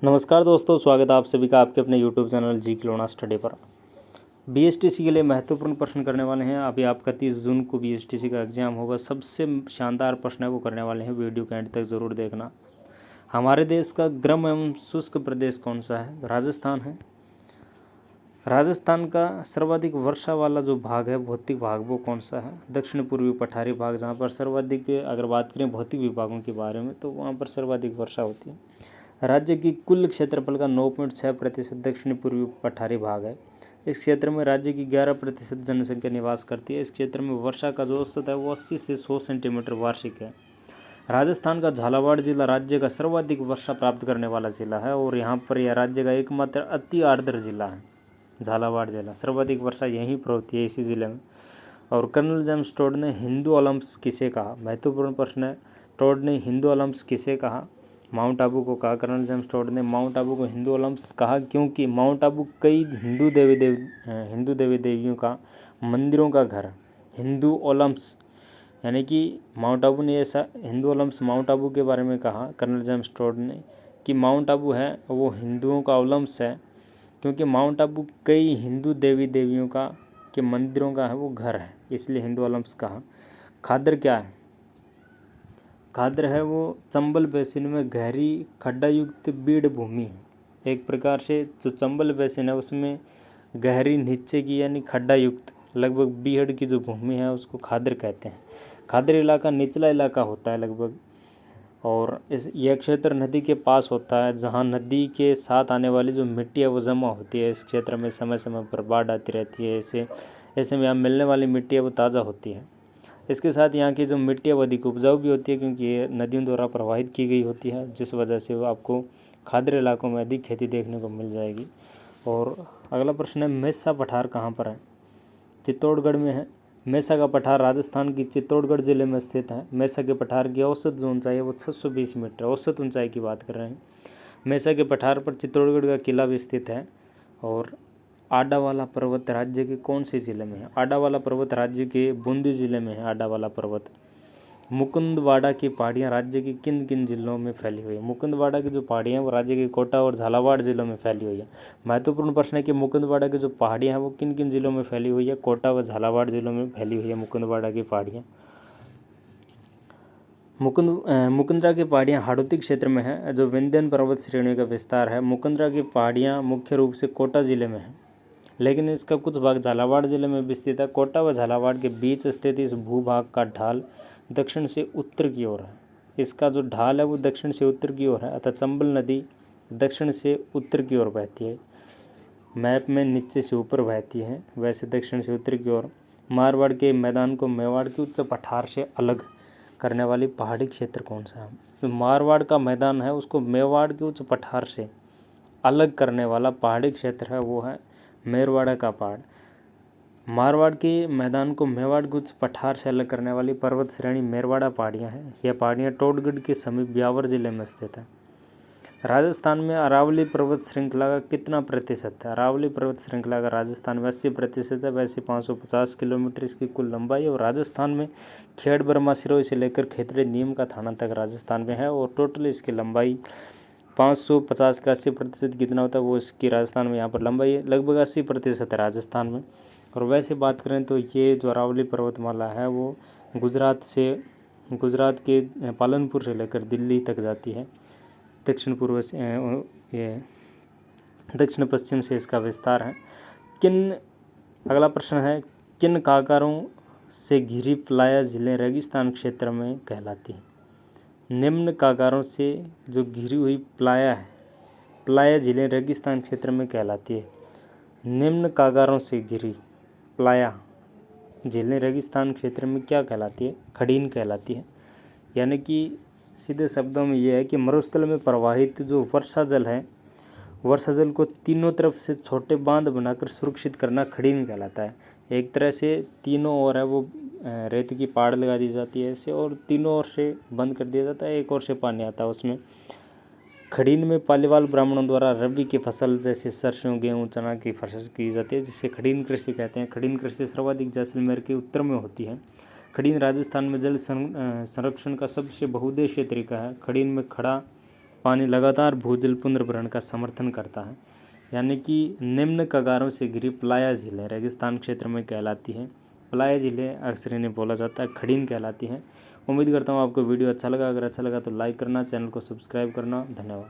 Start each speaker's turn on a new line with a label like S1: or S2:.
S1: नमस्कार दोस्तों, स्वागत है आप सभी का आपके अपने यूट्यूब चैनल जी खिलौना स्टडी पर। बीएसटीसी के लिए महत्वपूर्ण प्रश्न करने वाले हैं। अभी आपका 30 जून को बीएसटीसी का एग्जाम होगा। सबसे शानदार प्रश्न है वो करने वाले हैं। वीडियो के एंड तक ज़रूर देखना। हमारे देश का गर्म एवं शुष्क प्रदेश कौन सा है? राजस्थान है। राजस्थान का सर्वाधिक वर्षा वाला जो भाग है, भौतिक भाग, वो कौन सा है? दक्षिण पूर्वी पठारी भाग, जहाँ पर सर्वाधिक, अगर बात करें भौतिक विभागों के बारे में, तो वहाँ पर सर्वाधिक वर्षा होती है। राज्य की कुल क्षेत्रफल का 9.6% दक्षिण पूर्वी पठारी भाग है। इस क्षेत्र में राज्य की 11% जनसंख्या निवास करती है। इस क्षेत्र में वर्षा का जो औसत है वो 80 से 100 सेंटीमीटर वार्षिक है। राजस्थान का झालावाड़ जिला राज्य का सर्वाधिक वर्षा प्राप्त करने वाला जिला है और यहाँ पर यह राज्य का एकमात्र अति आर्द्र जिला है। झालावाड़ जिला सर्वाधिक वर्षा यहीं पर होती है, इसी जिले में। और कर्नल जेम्स टोड ने हिंदू ओलंपिक्स किसे कहा? महत्वपूर्ण प्रश्न है। टोड ने हिंदू ओलंपिक्स किसे कहा? माउंट आबू को कहा। कर्नल जेम्स टोड ने माउंट आबू को हिंदू ओलंपिक्स कहा क्योंकि माउंट आबू कई हिंदू देवी देवियों का मंदिरों का घर है। हिंदू ओलंपिक्स यानी कि माउंट आबू ने ऐसा हिंदू ओलंपिक्स माउंट आबू के बारे में कहा कर्नल जेम्स टोड ने कि माउंट आबू है वो हिंदुओं का ओलंपिक्स है क्योंकि माउंट आबू कई हिंदू देवी देवियों का के मंदिरों का है वो घर है, इसलिए हिंदू ओलंपिक्स कहा। खादर क्या है? खादर है वो चंबल बेसिन में गहरी खड्डायुक्त बीड़ भूमि है। एक प्रकार से जो चंबल बेसिन है उसमें गहरी नीचे की यानी खड्डायुक्त लगभग बीहड़ की जो भूमि है उसको खादर कहते हैं। खादर इलाका निचला इलाका होता है लगभग, और यह क्षेत्र नदी के पास होता है जहाँ नदी के साथ आने वाली जो मिट्टी है वो जमा होती है। इस क्षेत्र में समय समय पर बाढ़ आती रहती है। ऐसे में यहाँ मिलने वाली मिट्टी है वो ताज़ा होती है। इसके साथ यहाँ की जो मिट्टी है वो अधिक उपजाऊ भी होती है क्योंकि ये नदियों द्वारा प्रवाहित की गई होती है, जिस वजह से वो आपको खादर इलाकों में अधिक खेती देखने को मिल जाएगी। और अगला प्रश्न है, मेसा पठार कहाँ पर है? चित्तौड़गढ़ में है। मेसा का पठार राजस्थान की चित्तौड़गढ़ जिले में स्थित है। मेसा के पठार की औसत जो ऊंचाई है वो 620 मीटर, औसत ऊंचाई की बात कर रहे हैं। मेसा के पठार पर चित्तौड़गढ़ का किला भी स्थित है। और आडावाला पर्वत राज्य के कौन से ज़िले में है? आडावाला पर्वत राज्य के बूंदी ज़िले में है। आडावाला पर्वत। मुकुंदवाड़ा की पहाड़ियाँ राज्य के किन किन जिलों में फैली हुई है? मुकुंदवाड़ा की जो पहाड़ियाँ हैं वो राज्य के कोटा और झालावाड़ जिलों में फैली हुई है। महत्वपूर्ण प्रश्न है कि मुकुंदवाड़ा की जो पहाड़ियाँ हैं वो किन किन जिलों में फैली हुई है? कोटा व झालावाड़ जिलों में फैली हुई है मुकुंदवाड़ा की पहाड़ियाँ। मुकुंदरा की पहाड़ियाँ हाड़ौती क्षेत्र में है जो विंध्यन पर्वत श्रेणी का विस्तार है। मुकुंदरा की पहाड़ियाँ मुख्य रूप से कोटा जिले में है, लेकिन इसका कुछ भाग झालावाड़ जिले में भी स्थित है। कोटा व झालावाड़ के बीच स्थित इस भूभाग का ढाल दक्षिण से उत्तर की ओर है। इसका जो ढाल है वो दक्षिण से उत्तर की ओर है, अतः चंबल नदी दक्षिण से उत्तर की ओर बहती है। मैप में नीचे से ऊपर बहती है, वैसे दक्षिण से उत्तर की ओर। मारवाड़ के मैदान को मेवाड़ के उच्च पठार से अलग करने वाली पहाड़ी क्षेत्र कौन सा है? तो मारवाड़ का मैदान है उसको मेवाड़ के उच्च पठार से अलग करने वाला पहाड़ी क्षेत्र है वो है मेरवाड़ा का पहाड़। मारवाड़ के मैदान को मेवाड़ के उच्च पठार से अलग करने वाली पर्वत श्रेणी मेरवाड़ा पहाड़ियाँ हैं। यह पहाड़ियाँ टोडगढ़ के समीप ब्यावर जिले में स्थित है। राजस्थान में अरावली पर्वत श्रृंखला का कितना प्रतिशत है? अरावली पर्वत श्रृंखला का राजस्थान में 80% है। वैसे 550 किलोमीटर इसकी कुल लंबाई है। और राजस्थान में खेड़ बर्मा सिरोही से लेकर खेतड़े नीम का थाना तक राजस्थान में है। और टोटल इसकी लंबाई 550 का 80% कितना होता है वो इसकी राजस्थान में यहाँ पर लंबाई है लगभग 80% है राजस्थान में। और वैसे बात करें तो ये जो अरावली पर्वतमाला है वो गुजरात के पालनपुर से लेकर दिल्ली तक जाती है। दक्षिण पूर्व से ये दक्षिण पश्चिम से इसका विस्तार है। अगला प्रश्न है, किन काकारों से घिरी प्लाया झीलें रेगिस्तान क्षेत्र में कहलाती हैं? निम्न कागारों से जो घिरी हुई प्लाया झीलें रेगिस्तान क्षेत्र में कहलाती है। निम्न कागारों से घिरी प्लाया झीलें रेगिस्तान क्षेत्र में क्या कहलाती है? खड़ीन कहलाती है। यानी कि सीधे शब्दों में ये है कि मरुस्थल में प्रवाहित जो वर्षा जल है, वर्षा जल को तीनों तरफ से छोटे बांध बनाकर सुरक्षित करना खड़ीन कहलाता है। एक तरह से तीनों ओर है वो रेत की पाड़ लगा दी जाती है ऐसे, और तीनों ओर से बंद कर दिया जाता है, एक ओर से पानी आता है उसमें। खड़ीन में पालीवाल ब्राह्मणों द्वारा रबी की फसल जैसे सरसों, गेहूँ, चना की फसल की जाती है, जिसे खड़ीन कृषि कहते हैं। खड़ीन कृषि सर्वाधिक जैसलमेर के उत्तर में होती है। खड़ीन राजस्थान में जल संरक्षण का सबसे बहुउद्देशीय तरीका है। खड़ीन में खड़ा पानी लगातार भूजल पुनर्भरण का समर्थन करता है। यानी कि निम्न कगारों से घिरी प्लाया झीलें रेगिस्तान क्षेत्र में कहलाती हैं। प्लाया झीलें अक्सर इन्हें बोला जाता है खड़ीन कहलाती हैं। उम्मीद करता हूँ आपको वीडियो अच्छा लगा। अगर अच्छा लगा तो लाइक करना, चैनल को सब्सक्राइब करना। धन्यवाद।